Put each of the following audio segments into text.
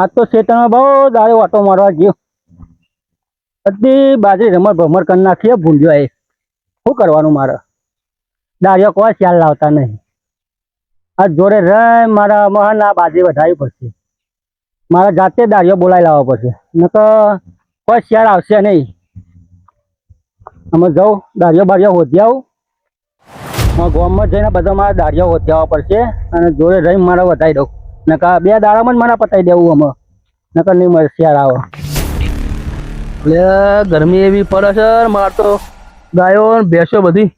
આજ તો ખેતરમાં બહુ દાડે ઓટો મારવા ગયો. બધી બાજરી રમર ભમર કરી નાખીએ ભૂંડ્યો એ. શું કરવાનું મારે? દાળિયો કોઈ ખ્યાલ લાવતા નહીં. આ જોડે રહે મારા મહાન આ બાજરી વધારવી પડશે. મારા જાતે દાળિયો બોલાવી લાવવો પડશે. નકર કોઈ ખ્યાલ આવશે નહીં. અમે જાઉં દાળિયો બાળિયો હોધી આવું. ગામમાં જઈને બધા મારા દાળિયો હોધી આવવા પડશે અને જોડે રહીને મારે વધારી દઉં. નકર બે દાડામાં જ મને પતાવી દેવું અમે. નકર નહીં મળે શિયાળ આવે. એટલે ગરમી એવી પડે છે મારે તો ગાયો ને ભેંસો બધી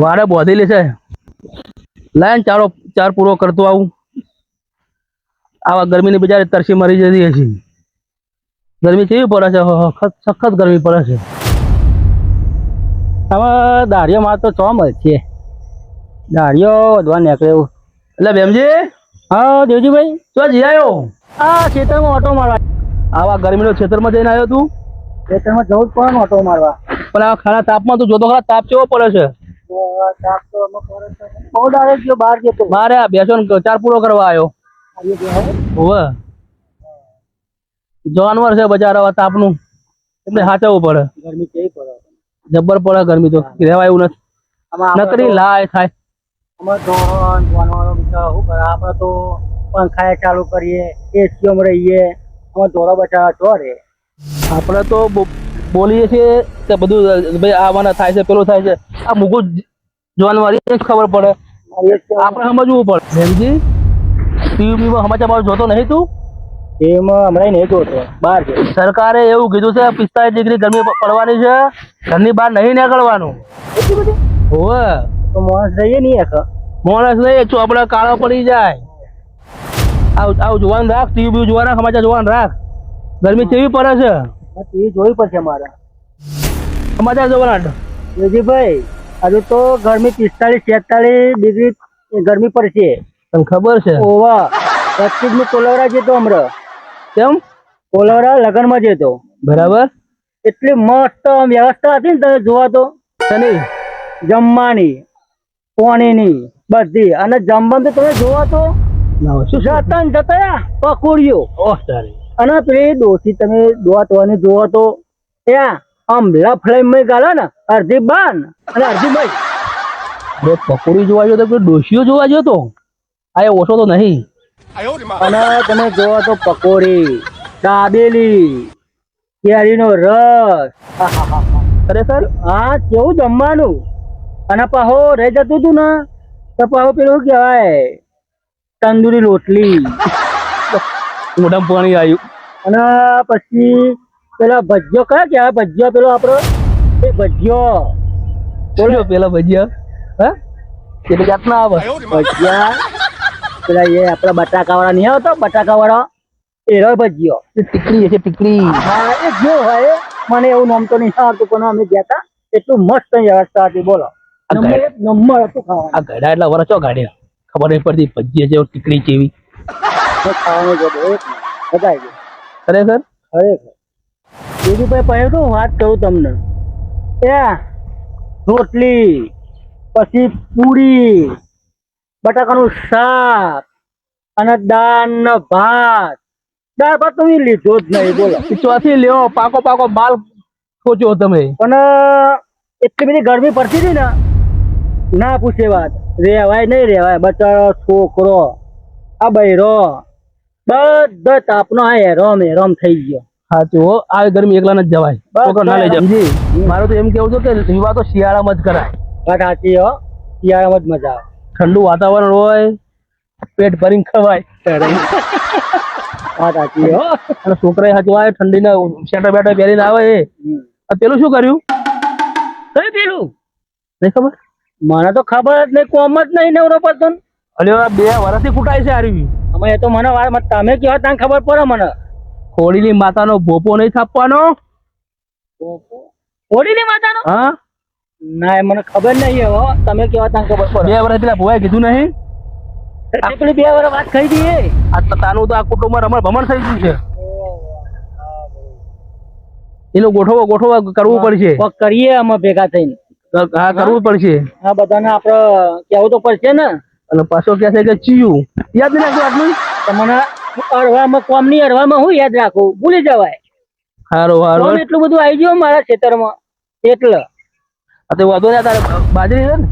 વાડે બોધેલી છે. લાઈન ચાર પૂરો કરતો આવું. આવા ગરમીની બજારે તરસી મરી જતી હશે. ગરમી કેવી પડે છે? સખત ગરમી પડે છે. હવે દાળિયો મારે તો ચો મળશે. દાળિયો વધવા નીકળે એવું. એટલે બેમજી, હા દેવજીભાઈ, તો જી આવ્યો? આ ખેતરમાં ઓટો મારવા. આવા ગરમીનો ખેતરમાં જઈને આવ્યો તું? ખેતરમાં જવું જ પડે ને ઓટો મારવા. પણ આ ખાના તાપમાં તું જોતો ખરા તાપ કેવો પડે છે? તાપ તો બહુ દાડે ગયો બહાર જતો. મારે આ ભેંસો ચાર પૂરો કરવા આવ્યો. હોવે જાનવર છે બજાર તાપનું એટલે સાચવવું પડે. ગરમી કેવી પડે? જબ્બર પડે ગરમી તો રહેવાય એવું નથી. નકરી લાય થાય. અમારે ધોરણ જાનવરો બિચારા શું કરે? આપણે તો પંખાએ ચાલુ કરીએ, એસીઓમાં રહીએ. અમારે ધોરો બચારા ચો રે. આપણે તો બોલીએ છીએ કે બધું ભાઈ આ મને થાય છે પેલું થાય છે. આ મૂકું જાનવર એ જ ખબર પડે. આપણે સમજવું પડે. બેનજી, ટીવીમાં સમાચાર મારું જોતો નહીં તું? એમાં હમણાં નહીં જોતો, બહાર છે. સરકારે એવું કીધું છે 45 ડિગ્રી ગરમી પડવાની છે, ઘરની બહાર નહીં નીકળવાનું. હોવે તો માણસ રહીએ નહીં એક માણસ નહીં ચોપડા કાળો પડી જાય. આવું જોવાનું રાખ. ટીવી જોવા રાખ, સમાચાર જોવાનું રાખ. ગરમી કેવી પડે છે એ જોવી પડશે મારે. સમાચાર જોવાના. દેવજીભાઈ, હજુ તો ગરમી 45-46 ડિગ્રી ગરમી પડશે. તને ખબર છે? ઓવા 25 નું કોલવરા જતો હમણાં. કેમ? કોલવરા લગ્નમાં જતો. બરાબર. એટલી મસ્ત વ્યવસ્થા હતી ને તમે જોવા તો. શની? જમવાની, પાણીની બધી. અને જમવાનું તો તમે જોવા તો જતા ને જતા પકોડીઓ. ઓહ તારી. અને પેલી ડોસી તમે દોવાની જોવો તો ત્યાં આમ લફલાઈ ગાલો ને અડધી બાન અને અડધી ભાઈ. પકોડી જોવા જો તો ડોશીઓ જોવા જો તો આ ઓછો તો નહીં. અને તમે જોવો તો પકોડી, દાબેલી, કેરીનો રસ. ખરેખર હા, કેવું જમવાનું. અને પાહો રહી જતું હતું ને તો પાહો પેલું કહેવાય તંદુરી રોટલી. મોઢામાં પાણી આવ્યું. અને પછી પેલા ભજીયો કયા કહેવાય? ભજીયો પેલો આપણો એ ભજીયો બોલો. પેલા ભજીયા હા એટલે જાતના આવે ભજીયા. પેલા એ આપડા બટાકા વાળા નહીં આવતો, બટાકા વાળા એનો ભજીયો. ટીકડી છે ટીકડી. હા, એ જો હોય. મને એવું નામ તો નહીં આવતું પણ અમે ગયા હતા એટલું મસ્ત વ્યવસ્થા હતી. બોલો, નંબર હતું ખાવાનું. આ ગડા એટલા વર્ષો ગાડ્યા ખબર નહીં પડતી ભજીયા જેવું ટીકડી જેવી ખાવાનું જો મજા આવી ગઈ ખરેખર. ખરેખર. બીજું ભાઈ તો વાત કરું તમને. રોટલી, પછી પૂરી, બટાકાનું શાક અને દાળ ને ભાત. દાળ ભાત તો લીધો જ નહીં. બોલો, ચોથી લેવો પાકો પાકો બાલ સોચ્યો તમે. પણ એટલી બધી ગરમી પડતી હતી ને ના પૂછે વાત. રેવાય નહીં રેવાય. બચારો છોકરો આ બૈરો બધો તાપનો આ હેરામ થઈ ગયો. સાચું હો. આ ગરમી એકલા જ જવાય. છોકરો ના લઈ જાય. મારું તો એમ કેવું છે કે વિવાહ તો શિયાળામાં જ કરાય. વાત સાચી હો. શિયાળામાં જ મજા આવે. ઠંડુ વાતાવરણ હોય, પેટ ભરીને ખવાય. વાત સાચી હો. અને છોકરા સાચવાય ઠંડીના શેટર બેટર પહેરીને આવે. એ પેલું શું કર્યું? કયું પેલું નહીં ખબર? મને તો ખબર જ નહીં. કોમ જ નહીં નવરો પડતો. અરે 2 વર્ષથી કૂટાય છે આરવી. અમે એ તો મને તમે કહો તને ખબર પડે. મને ખોડીની માતાનો ભોપો નહીં થાપવાનો. હોળીની માતાનો? હા ના, એ મને ખબર નહીં. હો તમે કહો તને ખબર પડે. 2 વર્ષ પેલા ભોવાએ કીધું નહીં? પેલી 2 વર્ષ વાત કહી દઈએ. આ તાનું તો આ કુટુંબમાં રમણ ભમણ થઈ ગયું છે. એનું ગોઠવો કરવું પડશે. કરીએ અમે ભેગા થઈને. હા, કરવું પડશે. હા, બધાને આપડે કેવું તો પડશે ને. અને પાછો ક્યાં છે કે ચિયું યાદ નહીં રાખતું આટલું તમને અરવામાં કોમની અરવામાં હું યાદ રાખું ભૂલી જવાય. હારું કોમ હારું એટલું બધું આવી ગયું મારા ખેતરમાં એટલે તે વાંધો નહીં તારે બાજરી છે ને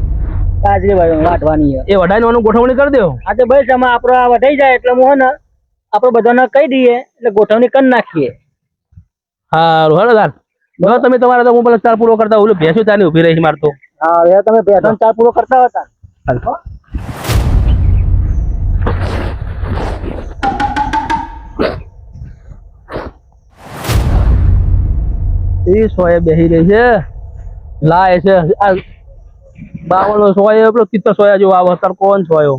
બાજરી વાટવાની છે. એ વઢાઈને ગોઠવણી કરી દો. આ તો ભાઈ તમે આપડે આ વટાઈ જાય એટલે હું હે ને આપડે બધાને કહી દઈએ એટલે ગોઠવણી કરી નાખીએ. હારું હાલો તાર જો તમે તમારા તો હું પેલા ચાર પૂરો કરતા ઓલું ભેંસું તારની ઊભી રહી છે મારે તો. હા હવે તમે બેઠા ચા પૂરો કરતા હતા. એ સોય બેસી રહી છે લાય છે આ બાવળનો સોય પેલો તિત્તર સોયા જેવો આવે તાર કોણ સોયો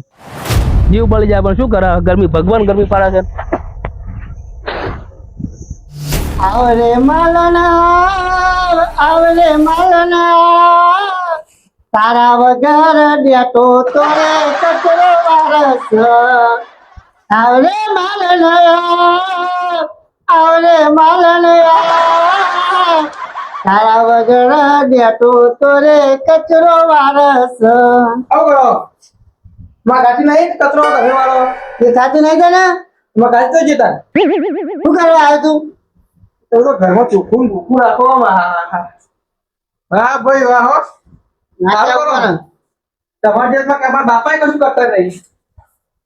જીવ બળી જાય પણ શું કરે ગરમી ભગવાન ગરમી પાડે છે. આવરે માલના તારા વગર બેઠો તો રે કચરો વારસ. આવરે માલના તારા વગર બેઠો તો રે કચરો વારસ. માં ગાડી નહીં કચરો તમે વાળો એ સાચું નહીં તને માં ગાડી તો જતા શું કરવા આવ્યો તું? તો ઘરમાં ચોખ્ખું ભૂખું રાખો હા ભાઈ વાહ હો નાટક કરો. તમારા જેટલા કે મારા બાપાએ કશું કરતા નહીં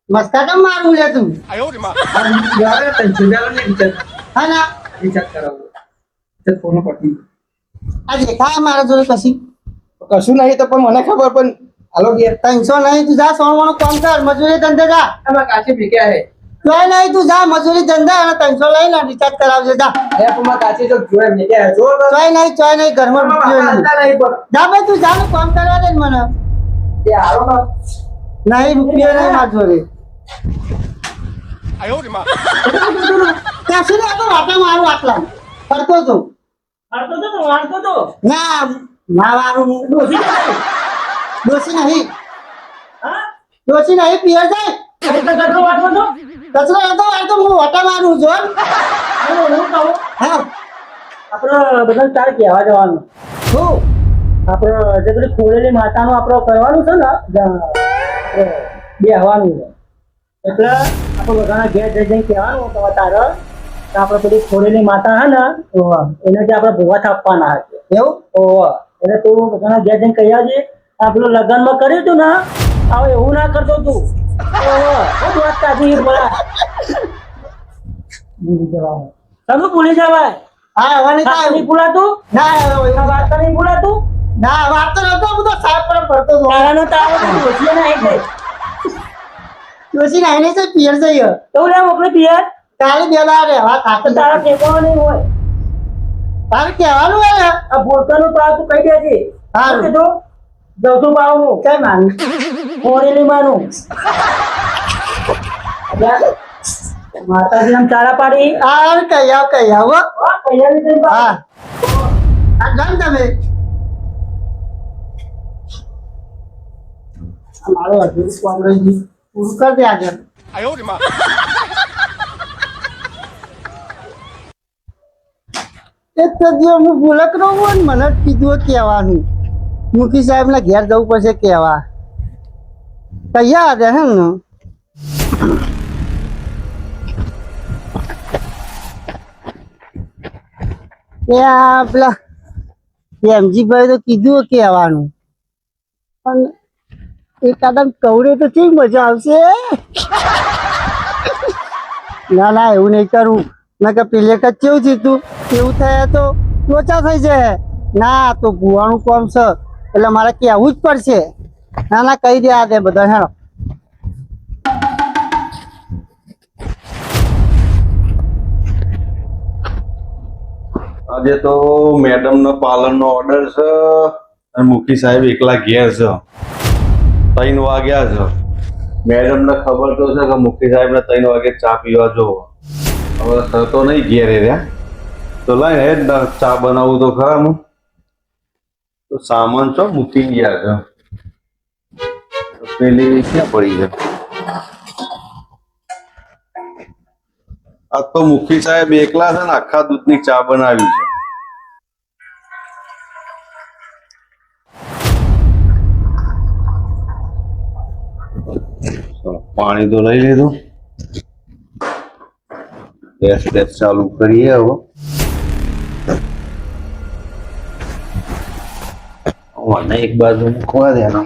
મસ્કા કેમ મારું લે તું? યાર ટેન્શન લેવાનો નહીં વિચાર હા ના વિચાર કરાવો તે ફોન પટી આ દેખાય મારા જોડે કશી કશું નહીં તો પણ મને ખબર પણ હાલો ગયા 300 નહીં તું જા સોનવાનું કામ કર મજૂરી ધંધે જા. આમાં કાચી ભીગ્યા હે જોઈ નહીં તું જા મજૂરી ધંધા અને 300 લઈને રિચાર્જ કરાવજે જા. એ પણ કાચી તો જોય ભીગ્યા હે જો ચોય નહીં ઘરમાં રૂપિયો નહીં. નહીં પણ જા ભાઈ તું જા ને કામ કરવા દે ને મને. એ હાલો નહીં રૂપિયો નહીં માર જોડે. ત્યાં સુધી આ તો વાટા મારું આટલા ફરતો તો ના ના વારું ડોસી નહીં પિયર જાય કચરો હતો વાળતો હું વાટા મારું છું હા આપણે બધા ચાર કહેવા જવાનું શું આપણે જે પેલી ખોલેલી માતાનું આપણે કરવાનું છે ને બેહવાનું છે એટલે આપણે બધાના ઘેર જઈને કહેવાનું કે તારે આપણે પેલી ખોલેલી માતા હે ને એને જે આપણે ભૂવા થાપવાના છે એવું એટલે તું બધાના ઘેર જઈને કહી આવજે આ પેલું લગ્નમાં કર્યું હતું ને હવે એવું ના કરતો તું વાત કાઢી બોલા તમે ભૂલી જવાય હા હવે નહીં ભૂલાતું ના વાર્તા નહીં ભૂલાતું ના વાર્તા નતો બધો સાહેબ પર પડતો હતો તારાનો તારો ડોસી ના આવી ડોસી ના આવીને છે પિયર જઈએ તો લે મોકલે પિયર કાલે બેલા રે વાત થાકે તારો ટેકો નહીં હોય તારે કહેવાનું હે આ બોલતાનું તો તું કહી દેજે હા કીધું જવતું પાવું કઈ માનું કોરેલી માનું માતાજી આમ ચારા પાડી આ કઈ આવ હા આ જાણ તમે મારો અધૂરું કામ રહી ગયું પૂરું કર દે આગળ એક તો જે હું ભૂલક રહું હોય ને મને જ કીધું કહેવાનું મુખી સાહેબ ના ઘેર જવું પડશે કહેવા તૈયાર હે ને પેલા એમજીભાઈ તો કીધું કહેવાનું પણ એકાદમ કવડે તો કેવી મજા આવશે ના એવું નહીં કરું ના કે પેલે કે કેવું થયું એવું થાય તો લોચા થઈ જાય ના તો ભૂવાનું કામ છે એટલે મારે કહેવું જ પડશે ના કહી દે આ દે બધા હેડો આજે તો મેડમ નો પાલન નો ઓર્ડર છે અને મુખી સાહેબ એકલા ઘેર છે 3 વાગ્યા છે મેડમ ને ખબર તો છે કે મુખી સાહેબ ને 3 વાગે ચા પીવા જોવો હવે થતો નહીં ઘેરે રહ્યા તો લાઈ હેડ ચા બનાવું તો ખરા હું તો સામાન છો મૂકી ગયા છે પેલી ક્યાં પડી છે આ તો મુખી સાહેબ એકલા છે ને આખા દૂધની ચા બનાવી છે પાણી તો લઈ લીધું ટેસ્ટ ચાલુ કરીએ હવે. મને એક બાજુ મૂકવા દેનો.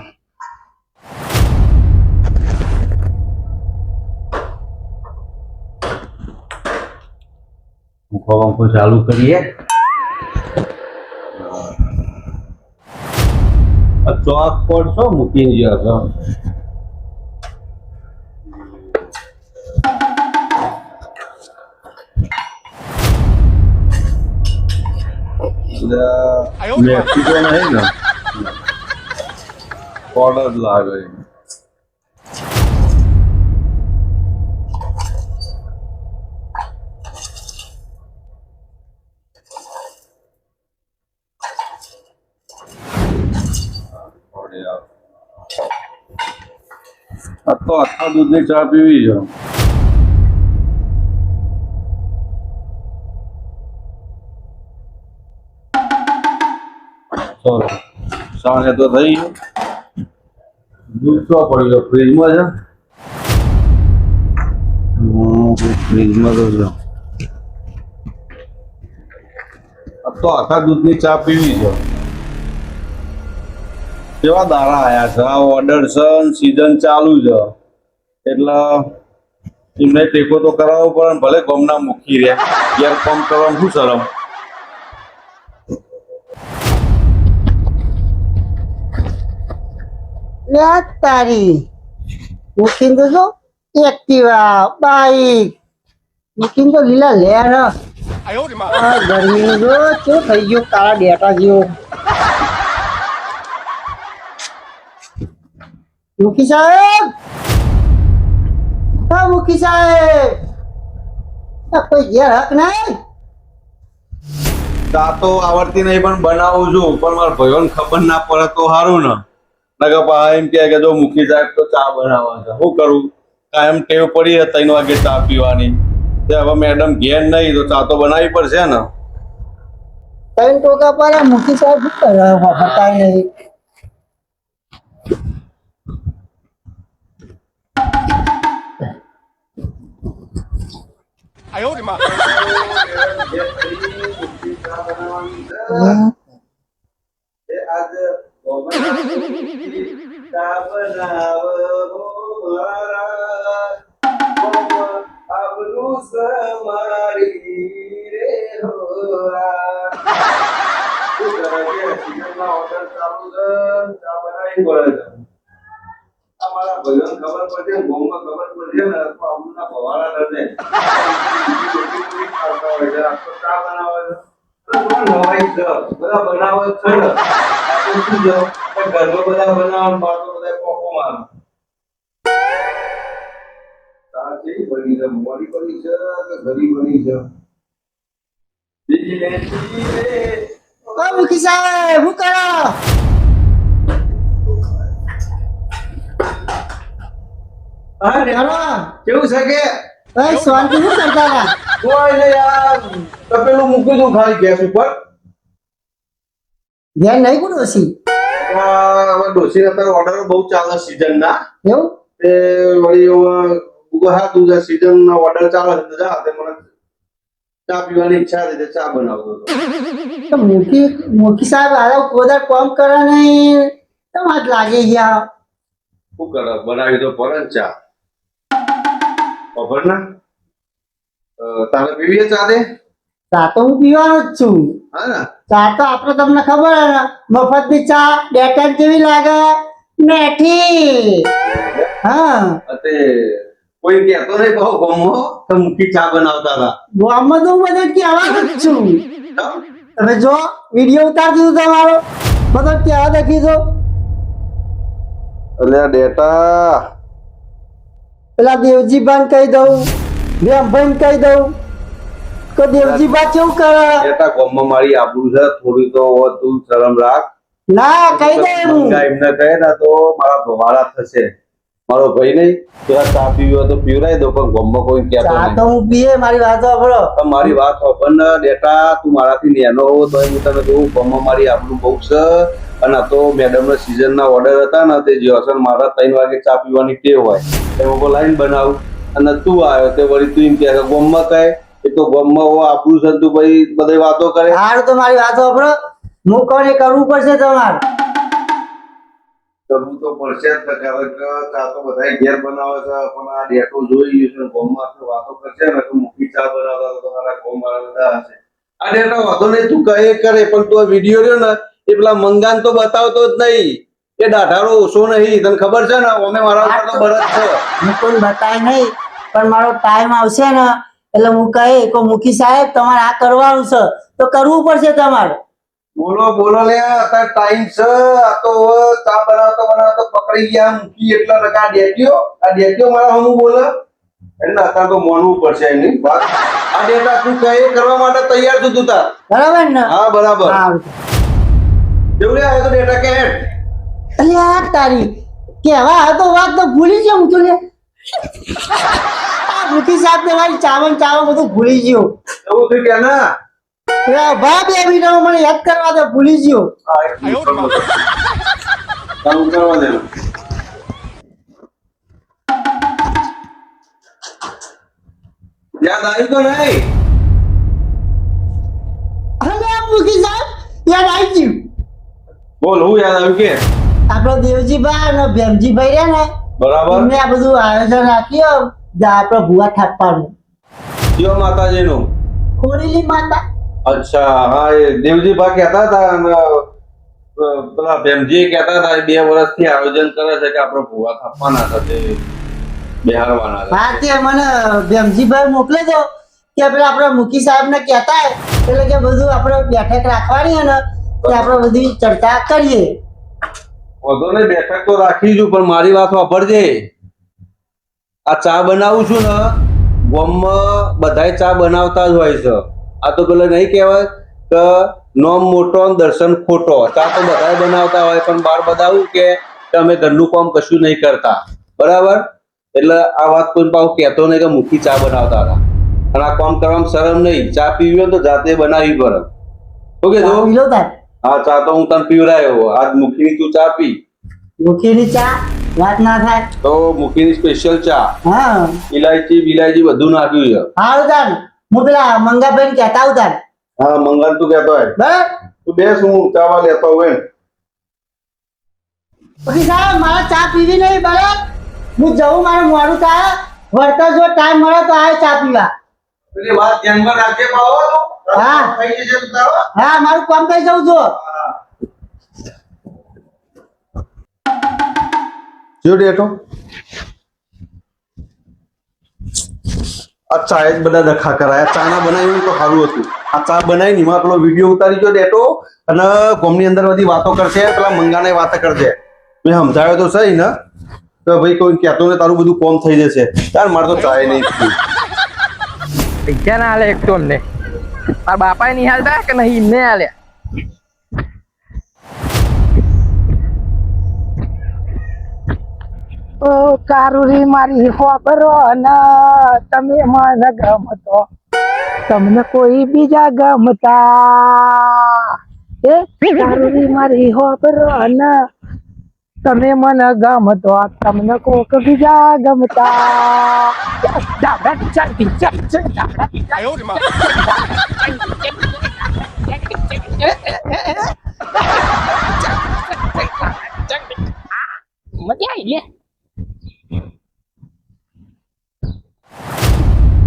પંખો ચાલુ કરીએ. ચોક પડશો મૂકીને ગયો છો. મેક્સિકો નહીં ને ઓર્ડર લાગે. આ તો આખા દૂધની ચા પીવી છે. ચલો સાંજે તો થઈ ગયું. દૂધ તો પડ્યો ફ્રીજમાં છે. ફ્રીજમાં તો છે. આ તો આખા દૂધની ચા પીવી છે. કેવા દાડા આયા છે. આ ઓર્ડર છે, સીઝન ચાલુ છે એટલે એમને ટેકો તો કરાવવો પડે ને. ભલે ગમના મૂકી રહ્યા યાર, કામ કરવામાં શું શરમ. તારી મૂકીને તો જો એક્ટિવા બાઈક મૂકીને તો લીલા લેર ગરમી જો શું થઈ ગયો કાળા ડેટા જેવો. મુખી સાહેબ, હા મુખી સાહેબ, કોઈ ઘેર હક નહીં? ચા તો આવડતી નહીં પણ બનાવું છું. પણ મારા ભાઈઓને ખબર ના પડે તો સારું ને. નકર પા એમ કે જો મુખી સાહેબ તો ચા બનાવવા છે. શું કરું? કાયમ ટેવ પડી 3 વાગે ચા પીવાની. હવે મેડમ ઘેર નહીં તો ચા તો બનાવવી પડશે ને. 3 ટોકા પર મુખી સાહેબ શું કરે? હતા નહીં. અમારા ભાઈઓને ખબર પડશે, ગામમાં ખબર પડશે ને તો આમના ભવાડા રહે. ચા બનાવે છે નવાઈ છે, બધા બનાવે છે ને. શું છે ઘરમાં બધા બનાવવાનું બાળકો બધા પોકો મારે. ચા કેવી બની છે? મોડી બની છે કે ઘરી બની છે? મુખી સાહેબ શું કરો? કેવું છે કે શાંતિ શું કરતા હતા? કોઈ નહીં યાર, તપેલું મૂકી દઉં ખાલી ગેસ ઉપર. ધ્યાન નહીં કોણ ઓછી હવે ડોસી અત્યારે ઓર્ડર બહુ ચાલે સીઝન ના. એવું તે વળી હા તું સીઝન ના ઓર્ડર ચાલે છે જા તે મને ચા પીવાની ઈચ્છા હતી તે ચા બનાવતો હતો. તો મુખી સાહેબ આરા કોદા કામ કરે નહીં તો વાત લાગી ગયા. શું કરે? બનાવી તો પડે ને ચા. ખબર ના તારે પીવીએ ચા દે? ચા તો હું પીવાનો જ છું. હા ને ચા તો આપણે તમને ખબર હે ને, મફતની ચા ડેકન કેવી લાગે? મેઠી. હા તે કોઈ કહેતો નહીં બહુ ગમો તો મૂકી ચા બનાવતા હતા. ગામમાં તો હું બધે કહેવાનો જ છું. તમે જો વિડીયો ઉતાર દીધું તમારો બધો કહેવા દેખી દો. અલ્યા ડેટા પેલા દેવજીભાઈ કહી દઉં, વેમભાઈ કહી દઉં તો દેવજીભાઈ કેવું કરે? ડેટા ગમમાં મારી આબરૂ છે થોડી તો તું શરમ રાખ. ના કહી દે એમ. એમને કહે ને તો મારા ભવાડા થશે. મારો ભાઈ નહીં પેલા ચા પીવી હોય તો પીવડાવી દો પણ ગમમાં કોઈ કહેતો ચા નહીં. તો હું પીએ, મારી વાત સાંભળો. પણ મારી વાત ખબર ને ડેટા તું મારાથી નેનો હોવો તો હું તને કહું ગમમાં મારી આબરૂ બહુ છે. અને આ તો મેડમના સિઝનના ઓર્ડર હતા ને તે જે હશે મારા 3 વાગે ચા પીવાની ટેવ હોય એમાં લાઈન બનાવું અને તું આવ્યો તે વળી તું એમ કહે ગમમાં કહે એ તો ગામમાં આપણું છે તું ભાઈ બધી વાતો કરે. હારું તો મારી વાત સાંભળો, હું કહું એ કરવું પડશે તમારે. કરવું તો પડશે જ ને, કારણ કે ચા તો બધા ઘેર બનાવે છે, પણ આ ડેટો જોઈ છે ગામમાં તો વાતો કરશે ને તો મૂકી ચા બનાવતા તો તમારા ગામ વાળા બધા હશે. આ ડેટો વાંધો નહીં, તું કહે કરે, પણ તું આ વિડીયો રહ્યો ને એ પેલા મંગાન તો બતાવતો જ નહીં. એ દાઢારો ઓછો નહીં, તને ખબર છે ને, અમે મારા ઉપર તો બરજ છે. હું કોઈ બતાય નહીં, પણ મારો ટાઈમ આવશે ને એટલે હું કહે કે મુખી સાહેબ તમારે આ કરવાનું છે તો કરવું પડશે તમારે. બોલો બોલો લે, અત્યારે ટાઈમ છે. આ તો હવે ચા બનાવતો પકડી ગયા મૂકી એટલા ટકા આ ડેટીઓ મારા હમું બોલે એટલે અત્યારે તો માનવું પડશે એની વાત. આ ડેટા તું કહે એ કરવા માટે તૈયાર છું તું તાર. બરાબર ને? હા બરાબર. હારું. જેવું લે આવે તો ડેટા કે હેડ. અલ્યા તારી કેવા હતો વાત તો ભૂલી ગયો હું તો લે. આ મુખી સાહેબ ને મારી ચાવન બધું ભૂલી ગયો. એવું થયું કે ના ભાઈ 2 મિનિટ મને યાદ કરવા દે, ભૂલી ગયો. કામ કરવા દે. યાદ આવ્યું તો નહીં? અલ્યા મુખી સાહેબ યાદ આવી ગયું. બોલ હું યાદ આવ્યું કે આપણો દેવજીભાઈ અને ભેમજીભાઈ રહ્યા ને બરાબર. એમને આ બધું આયોજન રાખ્યું આપણો ભુવા ઠાપવાનું. જીવ માતાજીનું. ખોરેલી માતા. અચ્છા, હા એ દેવજીભા કહેતા હતા અને પેલા ભેમજી કહેતા હતા 2 વર્ષથી આયોજન કરે છે કે આપણે ભૂવા થાપવાના છે તે બિહારવાના છે. હા તે મને ભેમજીભાઈ મોકલે દો કે પેલા આપણે મુખી સાહેબ ને કહેતા એટલે કે બધું આપણે બેઠક રાખવાની ને તે આપણે બધી ચર્ચા કરીએ. વધુ નહીં, બેઠક તો રાખી છું, પણ મારી વાત વાપરજે. આ ચા બનાવું છું ને ગામમાં બધાય ચા બનાવતા જ હોય છે. આ તો પેલો નહીં કહેવાય કે નોમ મોટો ને દર્શન ખોટો. ચા તો બધા બનાવતા હોય, પણ બાર બતાવું કે અમે ઘરનું કામ કશું નહીં કરતા. બરાબર, એટલે આ વાત કોઈ પાછું કહેતો નહીં કે મુખી ચા બનાવતા હતા. અને આ કામ કરવામાં શરમ નહીં. ચા પીવી હોય તો જાતે બનાવવી પડે. ઓકે જો પી લો તાર. હા, ચા તો હું તને પીવડાયો. આજ મુખીની તું ચા પી. મુખીની ચા વાત ના થાય તો મુખીની સ્પેશિયલ ચા, હા. ઇલાયચી બિલાયચી બધું નાખ્યું છે. હારું તાર હું પેલા મંગાભાઈ ને કહેતા આવું તાર. હા, મંગલ તું કહેતો હોય. બરાબર. તું બેસ, હું ચાવા લેતો હોય ને. મુખી સાહેબ મારે ચા પીવી નહીં બરાબર. હું જવું, મારે મોડું થાય. વળતા જો ટાઈમ મળે તો આવે ચા પીવા. પેલી વાત ધ્યાનમાં રાખજે બાવો તો. હા. થઈ જશે તું તારો. હા મારું કામ થઈ જવું જો. જો ડેટો આ ચા જ બધા ડખા કરાયા. ચા ના બનાવ્યું તો સારું હતું. આ ચા બનાવી એમાં પેલો વિડીયો ઉતારી જો ડેટો અને કોમની અંદર બધી વાતો કરશે. પેલા મંગાને વાતો કરશે. મેં સમજાવ્યો તો સહી ને તો ભાઈ કોઈ કહેતો ને તારું બધું કોમ થઈ જશે. તાર મારે તો ચાય નહીં પીવી. પૈસા ના હાલે એક તો અમને. મારા બાપા નહીં હાલતા કે નહીં એમને હાલ્યા. ઓ કારુરી મારી ખબરો ના તમે મને ગમતો, તમને કોઈ બીજા ગમતા. એ કારુરી મારી ખબરો ના તમે મને ગમતો, તમને કોક બીજા ગમતા. મજા આવી લે.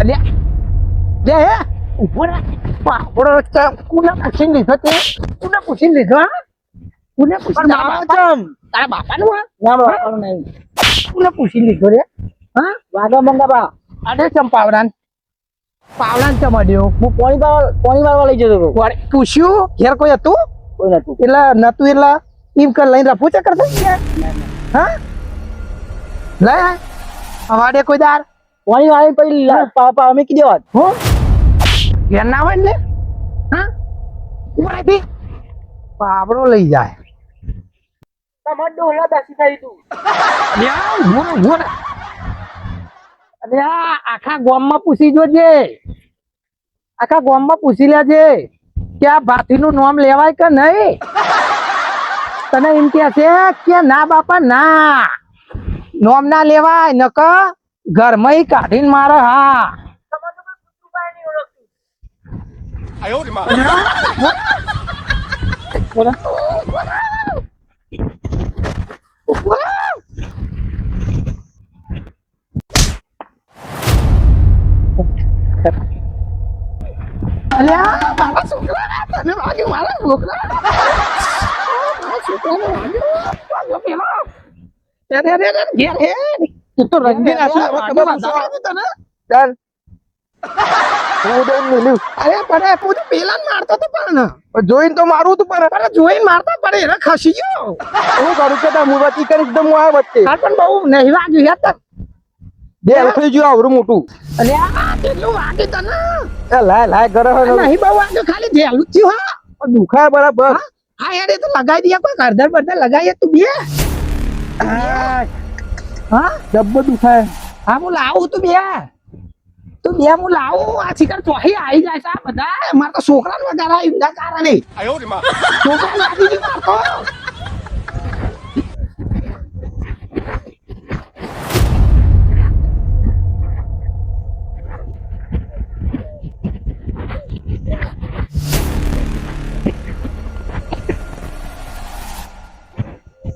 અલ્યા લે હે ઉભો રે. બાપડો કોને પૂછીને લીધો તે? કોને પૂછીને લીધો? હા કોને પૂછીને તારા બાપાનું? હા ના બાપાનું નહીં. કોને પૂછીને લીધો રે? હા વાગા મંગાબા. અરે ચમ પાવરાન ચમાડ્યો. હું પોણી વાળવા લઈ જતો હતો. પૂછ્યું ઘેર કોઈ હતું? કોઈ નતું. એટલે નતું એટલે એમ કર લઈને પૂછા કરતા. હા લે અવાડે કોઈ દાર પાણી વાળી પછી પાપા અમે કીધું વાત હું ઘેર ના હોય ને. હા ઉભી પાવડો લઈ જાય. તમાર ડોલા બેસી થઈ તું. અરે આખા ગામમાં પૂછી જોજે. આખા ગામમાં પૂછી લેજે કે આ ભાતીનું નામ લેવાય કે નહીં. તને એમ કે છે કે ના બાપા ના નામ ના લેવાય નક ઘરમાં કાઢીને મારે. હા અલ્યા મારા છોકરા તને વાગ્યું મારા છોકરા મારા છોકરાને વાગ્યું પેલા ઘેર હે તું તો રંગીન આછું ખબર તને ચાલ અરે પણ હું તો પેલા મારતો તો પણ જોઈને તો મારું તું પણ જોઈને મારતો પણ એને ખસી ગયો હું કરું કે હું વચ્ચે કરીશ તો હું આ વચ્ચે પણ બહુ નહીં વાગ્યું યાર તને બે થઈ ગયું આવરું મોટું અરે આ કેટલું વાગે તને લાય ઘરે નહીં બહુ વાગ્યું ખાલી જેલું જ થયું હા દુખાય બરાબર હા યાર એ તો લગાઈ દે કોઈ કરદર બરદર લગાઈએ તું બે હા ડબ્બો દુખાય હા હું લાવું તું બે હું લાવું આ શિકાર ચોહી આવી જાય છે આ બધા મારે તો છોકરાને વધારે એમના કારણે છોકરા લાગી ગયું મારતો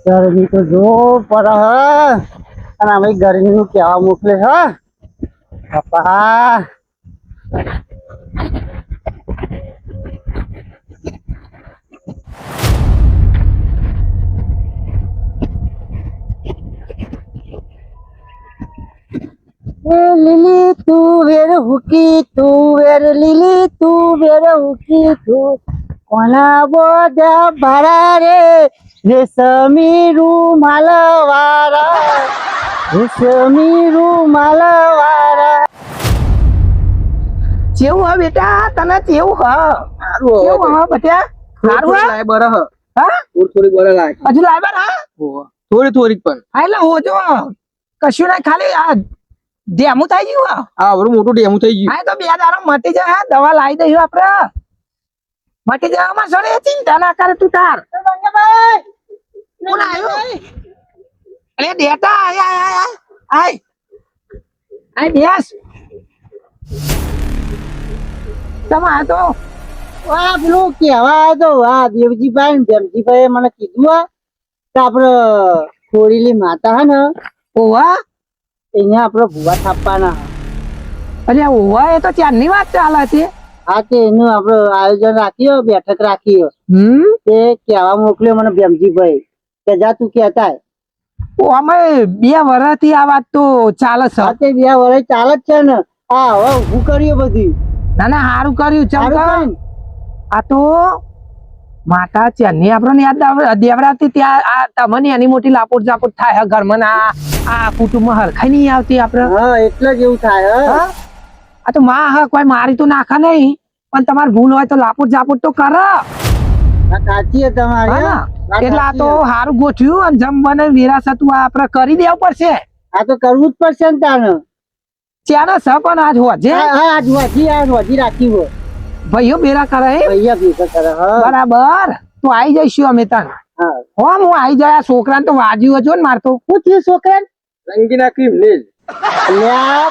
ગરમી તો જો પર અને અમે ગરમી નું કેવા મોકલે છે પપ્પા લીલી તું વેર હુકી તું વેર લીલી તું વેર હુકી તું કોના બોધા ભરા રે રેશમી રૂમાલ વાળા રેશમી રૂમાલ વાળા કેવું હા બેટા તને કેવું હા કેવું હા બેટા સારું હા બરહ હા થોડી બરહ લાગે હજુ લાવ્યા હા થોડી પણ હા એટલે હોજો કશું નહીં ખાલી આ ડેમું થઈ ગયું હા આવરું મોટું ડેમું થઈ ગયું હા તો બે દારો મટી જાય હા દવા લાવી દઈશું આપડે મટી જવામાં સોને ચિંતા ના કરે તું તાર કોણ આવ્યો અરે બેટા આય આય આય આય બેસ તમે આ તો વાહ પેલું કેવા તો વાહ દેવજીભાઈ ને ભેમજીભાઈ મને કીધું કે આપડે ખોડીલી માતા હે ને ઓવા અહીંયા આપડે ભૂવા થાપવાના અરે ઓવા એ તો ચારની વાત ચાલે છે હા તે એનું આપડે આયોજન રાખ્યું બેઠક રાખી તે કેવા મોકલ્યો મને ભેમજીભાઈ કે જા તું કેતા ઓ અમે 2 વર્ષથી આ વાત તો ચાલે છે હા તે 2 વર્ષ ચાલે જ છે ને હા હવે ઊભું કર્યું બધી ના ના સારું કર્યું સારું ચમકા કર્યું. આ તો માતા ચારની આપણને યાદ દેવરાતી ત્યાં આ તમને એની મોટી લાપોટ જાપોટ થાય હે ઘરમાં ના આ કુટુંબમાં હરખાઈ નહીં આવતી આપડે હા એટલે જ એવું થાય હા? આ તો માં હા કોઈ મારી તો નાખા નહીં પણ તમારે ભૂલ હોય તો લાપોટ જાપોટ તો કર સાચી છે તમારી હા હા. ને? એટલે આ તો સાચી છે. સારું ગોઠવ્યું અને જમવાને વિરાસત આપડે કરી દેવું પડશે આ તો કરવું જ પડશે ને તાને ચાલો સ પણ આજ હોજે હા હા આજ વધી રાખી હોય ભાઈઓ બેરા કરે હે ભૈયા ભેગા કરે હા બરાબર તો આવી જઈશું અમે તને હા હો હું આવી જાય આ છોકરાને તો વાજ્યું હજો ને મારતો શું થયું છોકરા રંગી નાખી ને અલ્યા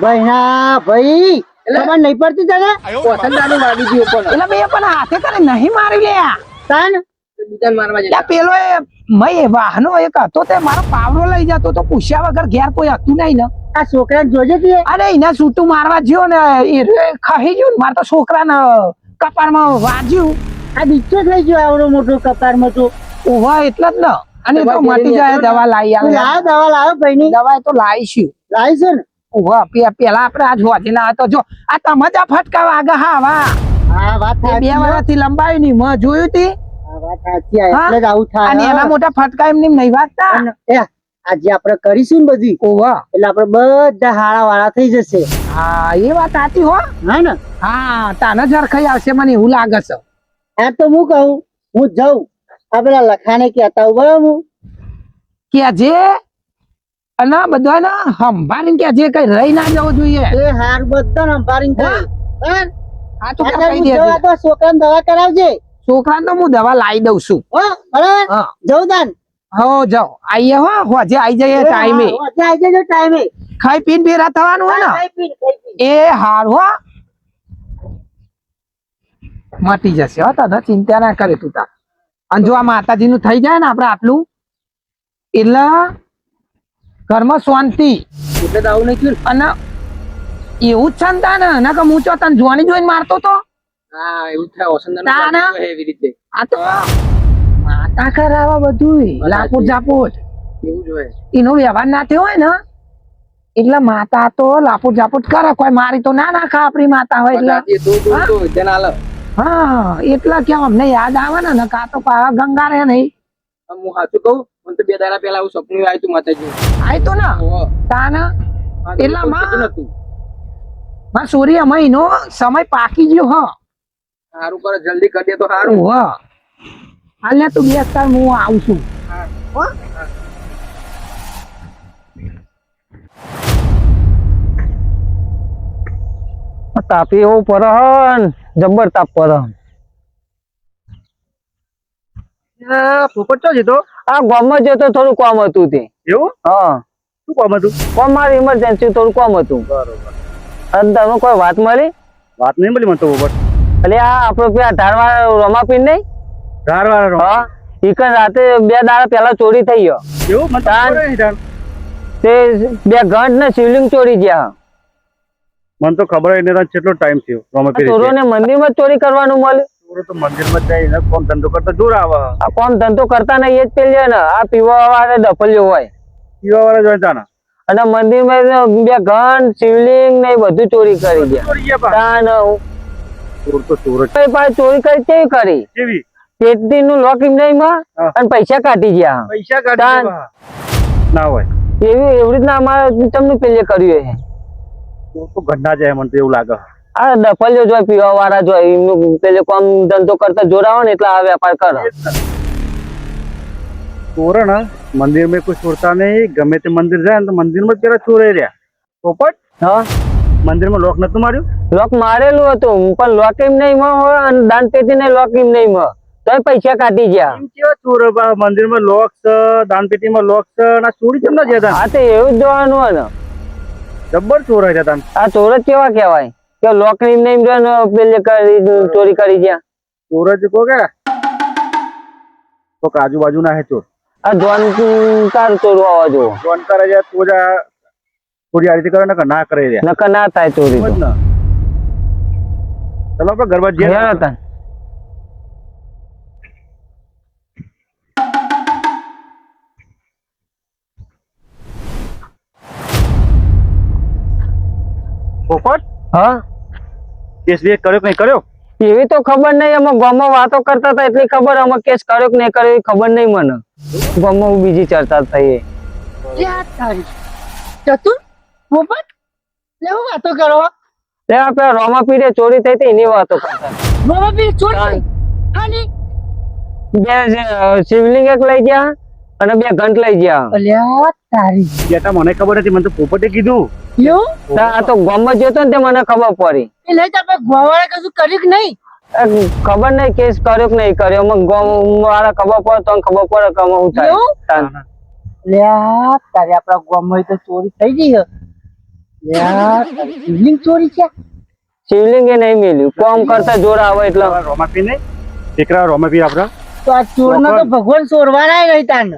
ભાઈના ભાઈ ખબર નહીં પડતી તને પસંદાનું વાગી ગયું પણ એટલે બે પણ હાથે કરે નહીં મારી લ્યા તાન બીજાને મારવા એટલે પેલો એ મય વાહનો એક હતો તે મારો પાવડો લઈ જતો તો પૂછ્યા વગર ઘેર કોઈ હતું નહીં ને આ છોકરા જોજે તું અરે એને છૂટું મારવા જ્યો ને એ ખાઈ ગયું ને મારા તો છોકરાને કપાળમાં વાજ્યું આ બીજો થઈ ગયો આવડો મોટો કપારમાં તો ઓવા એટલે જ ને અને તો મટી જાય દવા લાવી તું આવે લાવ દવા લાવ ભાઈની દવા તો લાવીશું લાવીશું ને ઓવા પેલા આપણે આજ હોજે ના તો જો આ તમે જ ફટકા વાગે હા વાહ હા વાત એ 2 સાચી વર્ષથી લંબાઈ ની મેં જોયું તી હા વાત સાચી આ હા? એટલે જ આવું થાય અને હા. એના મોટા ફટકા એમ નહીં વાગતા અને એ આજે આપણે કરીશું ને બધી ઓવા એટલે આપણે બધા હાળા વાળા થઈ જશે હા એ વાત સાચી હો હા ને હા તાને જરખાઈ આવશે મને એવું લાગે છે આ તો હું કહું હું જાઉં આ પેલા લખાણે કહેતા હું બરાબર હું કે જે અને બધાને સંભાળીને કે જે કઈ રહી ના જવું જોઈએ એ હાર બધા સંભાળીને હા? કહે હા આ તો અત્યારે કહી હું દેજે. જવા તો છોકરાને દવા કરાવજે છોકરાને તો હું દવા લાવી દઉં છું હો બરાબર હા જવું તાન હો જાઓ આઈએ હો હોજે આઈ જઈએ ટાઈમે હા, અત્યારે આવી જજો ટાઈમે ખાઈ પીને ભેરા થવાનું હોય હા, ને ખાઈ પી. એ હાર હો મટી જશે હો તને ચિંતા ના કરે તું તાર. અને જો આ માતાજી નું થઈ જાય ને આપડે આટલું એટલે ઘરમાં શાંતિ. એટલે તો આવું નહીં થયું અને એવું જ છે ને તાને ના કે હું ચો તને જોઈને મારતો તો હા એવું થાય ઓસંદાનું તાના? લાગ્યું હોય એવી રીતે આ તો માતા કરાવા બધું લાપોટ જાપોટ એવું જ હોય એનો વ્યવહાર ના થયો હોય ને એટલે માતા તો લાપોટ જાપોટ કરે કોઈ મારી તો ના નાખા આપણી માતા હોય એટલે દાદી તું તેને હાલ હા એટલે કેમ અમને યાદ આવે ને કા તો પાવા ગંગા રે નહીં હું સાચું કહું મને તો 2 દાડા પહેલા આવું સપનું આવ્યું તું માતાજી આય તો ના તાના એટલા માં નતું માં સૂર્ય મહિનો સમય પાકી ગયો હ સારું કરે જલ્દી કરી દે તો સારું હ હાલે તું 2 તાર હું આવું છું તાપી એવું પડે હન જબ્બર તાપ પડે. પોપટ તો જતો આ ગામમાં જતો થોડું કામ હતું તે. એવું હા શું કામ હતું કોમ મારી ઇમરજન્સી થોડું કામ હતું. બરોબર અને તમે કોઈ વાત મળી વાત નહીં મળી મને તો પોપટ એટલે આ આપણો પેલા ધારવાળા રમાપીર નહીં ધારવાળા હા ઈકન રાતે 2 દાડા પહેલા ચોરી થઈ ગયો. એવું મને તાન. ખબર નહીં તાન. તે 2 ઘંટ ને શિવલિંગ ચોરી ગયા. મને તો ખબર નહીં તાન કેટલો ટાઈમ થયો રોમાપીર ચોરો ને મંદિરમાં જ ચોરી કરવાનું મળે. ચોરો તો મંદિરમાં જઈને કોમ ધંધો કરતા દૂર આવે આ કોમ ધંધો કરતા નહીં એ જ પેલી ને આ પીવા વાળા ડફલિયો હોય પીવા વાળા જોઈ તાના અને મંદિરમાં 2 ઘંટ શિવલિંગ ને એ બધું ચોરી કરી ગયા. ચોરી ગયા પા તાન ચોર તો ચોર જ કઈ પાસે ચોરી કરી કેવી કરી કેવી પેટી નું લોક નહીં માં હા. અને પૈસા કાઢી ગયા. પૈસા કાઢી તાન. ગયા પા. ના હોય એવી રીતના અમારે તમને પેલે કર્યું છે. ચોર તો ગંડા જાય મને તો એવું લાગે આ ડફલિયો જોય પીવા વાળા જોય એમનું પેલે કોમ ધંધો કરતા જોડાવો ને એટલે આ વેપાર કરે. ચોર ને મંદિર में कुछ छोड़ता नहीं गમે તે મંદિર જાય ને તો મંદિર માં પેલા ચોરે રહ્યા પોપટ હા મંદિર માં લોક નતું માર્યું લોક મારેલું હતું પણ લોક એમ નહીં માં હોય અને દાન પેટી ને લોક એમ નહીં માં તોય પૈસા કાઢી ગયા. એમ કેવા ચોર બા મંદિર માં લોક છે દાન પેટી માં લોક છે ના ચોરી કેમ ના જતા આ તો એવું જ જોવાનું હોય ને. જબ્બર ચોર હતા તાન આ ચોર જ કેવા કેવાય કે લોક એમ નહીં જોય ને પેલે ચોરી કરી ગયા. ચોર જ કહો કે તો આજુબાજુ ના હે ચોર આ જોન કાર ચોરવા આવવા જો જોન કરે છે તો જ આ ચોરી આ રીતે કરે ને કે ના કરે રહ્યા નકર ના થાય ચોરી તો. સમજ ને ચલો આપણે ગરબા જઈએ હેરો તાન. પોપટ હા કેસ બે કર્યો કે નહીં કર્યો એવી તો ખબર નહીં અમે ગામમાં વાતો કરતા હતા એટલી ખબર અમે કેસ કર્યો કે નહીં કર્યો એ ખબર નહીં મને. ગામમાં બીજી ચર્ચા થઈ. ચતુર પોપટ લેવું વાતો કરો લે આપડે રોમાપીરે ચોરી થઈ હતી એની વાતો કરતા. બાબા બી ચોર હાની 2 શિવલિંગ એક લઈ ગયા અને 2 ઘંટ લઈ ગયા. અલ્યા તારી બેટા મને ખબર નથી મને તો પોપટે કીધું એવું આ તો ગામમાં જતો ને તે મને ખબર પડી. એ લઈ આપણે ગોવાળે કશું કર્યું કે નહીં ખબર નહીં કેસ કર્યો કે નહીં કર્યો અમે ગામ વાળા ખબર પડે તો ખબર પડે કે અમે હું થાય. એવું? તાન. લ્યા તારે આપણા ગામમાં તો ચોરી થઈ ગઈ હે લ્યા તારી શિવલિંગ ચોરી છે શિવલિંગ એ નહીં મેલ્યું કોમ કરતા જોર આવે એટલે રોમાપીર નહીં દીકરા રોમાપીર આપડા તો આ ચોર તો ભગવાન ચોરવાના નહીં તાને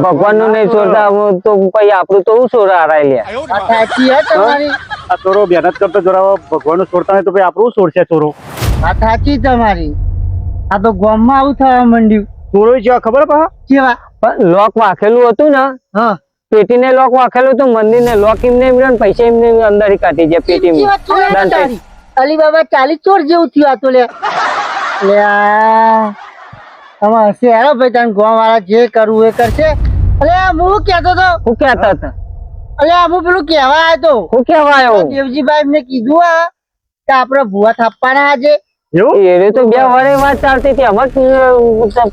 ભગવાન નું નહીં છોડતા હું તો પછી આપણું તો હું છોડ હરાય લે. આ સાચી હે તમારી આ ચોરો મહેનત કરતો જોરાવો ભગવાન છોડતા નહીં તો ભાઈ આપણું છોડશે ચોરો આ સાચી તમારી આ તો ગામમાં આવું થવા માંડ્યું ચોરો જેવા ખબર પા કેવા પણ લોક વાખેલું હતું ને હા પેટીને લોક વાખેલું હતું મંદિરને લોક એમને મળ્યો ને પૈસા એમને અંદર કાઢી ગયા પેટીમાં. અલીબાબા 40 ચોર જેવું થયું આ તો લે તમે હશે હેરો ભાઈ તને ગામ વાળા જે કરવું એ કરશે અલે હું કેતો તો હું કહેતા હતા અલે હું પેલું કેવા આવ્યો તો હું કેવા આવ્યો દેવજીભાઈ એમને કીધું આ કે આપડે ભૂવા થાપવાના આજે એવું એ તો 2 વારે વાત ચાલતી હતી અમે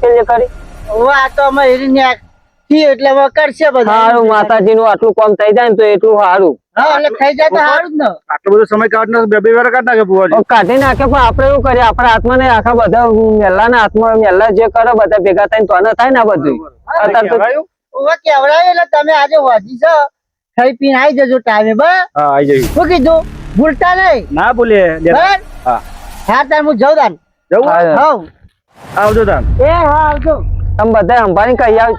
પેલે કરી. હવે આ તો અમે હેરી એટલે હવે કરશે બધા સારું માતાજી નું આટલું કામ થઈ જાય ને તો એટલું સારું. હા એટલે થઈ જાય તો સારું જ ને આટલો બધો સમય કાઢ નાખે 2 વાર કાઢ નાખે બુવાજી કાઢી નાખે પણ આપડે એવું કરીએ આપણા હાથમાં નહીં આખા બધા મેલ્લાના હાથમાં મેલ્લા જે કરે બધા ભેગા થઈને તો થાય ને આ બધું. અત્યારે તો હવે કેવડાય એટલે તમે આજે વાજી છો ખાઈ પીને આવી જજો ટાઈમે બરાબર હા આવી જઈ શું કીધું ભૂલતા નહીં ના બોલે બરાબર હા હા તાર હું જઉં તાન જવું હા. હવ આવજો તાન એ હા આવજો તમે બધા અંબાની કહી આવ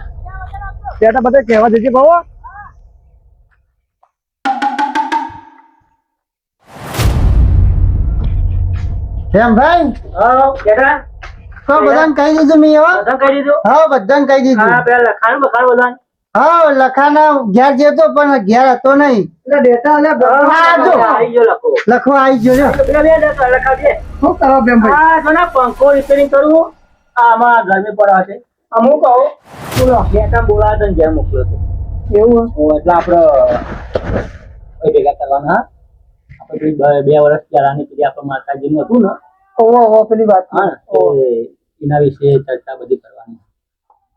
ત્યાં બધા કહેવા દેજે ભાવો એમ ભાઈ હા કેટા તો બધાને કહી દીધું મેં હો બધા કહી દીધું હા બધાને કહી દીધું હા પેલા લખાણ બખાણ બધા હા લખાના ઘેર જતો પણ ઘેર હતો નહીં એટલે ડેટા આવી ગયો લખો લખવા આવી ગયો જો. પેલા બે ડેટા લખાવજે શું કરો બેન ભાઈ આ જો ને પંખો રિપેરિંગ કરવું આમાં ગરમી પડે છે અમુક કહો બોલો બેટા બોલાવે તો ઘેર મોકલ્યો હતો એવું એટલે આપડે એ ભેગા કરવાના આપણે પેલી 2 વર્ષ પહેલાની પેલી આપણે માતાજીનું હતું ને ઓહો પેલી વાત હા તે એના વિશે ચર્ચા બધી કરવાની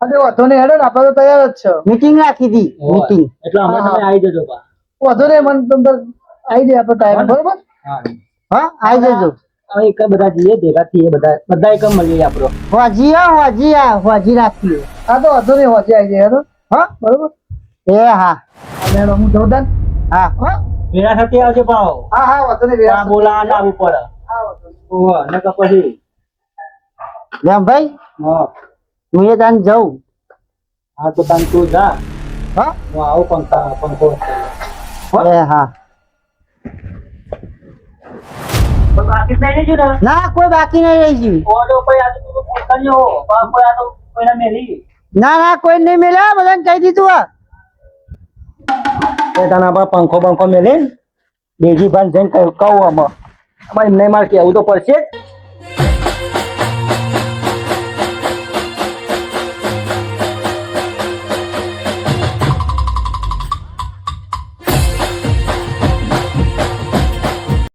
અરે વાંધો નહીં હેડો ને આપણે તો તૈયાર જ છે મીટિંગ રાખી હતી મીટિંગ એટલે અમે તમે આવી જજો પા વાંધો નહીં મને તમને આવી જાય આપણો ટાઈમ બરોબર હા હા આવી જજો હવે એક બધા જઈએ ભેગા થઈએ બધા એકમ મળીએ આપણો હોજી રાખીએ હા તો વાંધો નહીં વાંચી આવી જાય હેડો હા બરોબર એ હા અને હેડો હું જઉં તાન હા હા ભેગા થતી આવજો પાઓ હા હા વાંધો નહીં આ બોલાવા આવવું પડે હા વાંધો નહીં. ઓહ ને કે પછી લેમ ભાઈ હા હું એ તાન જઉં હા તો તાન તું જા હા હું આવું પંખો એ હા પણ બાકી જ નહીં લેજો ને ના કોઈ બાકી નહીં રહી ગયું ઓડો કોઈ આજુ તું કર્યો કોઈ આ તો કોઈને મેલી ના કોઈ નહીં મેલ્યા બધાને કહી દીધું હા તને આપણે પંખો બંખો મેલે દેજી ભાન જઈને કહું આમાં એમને મારે કેવું તો પડશે જ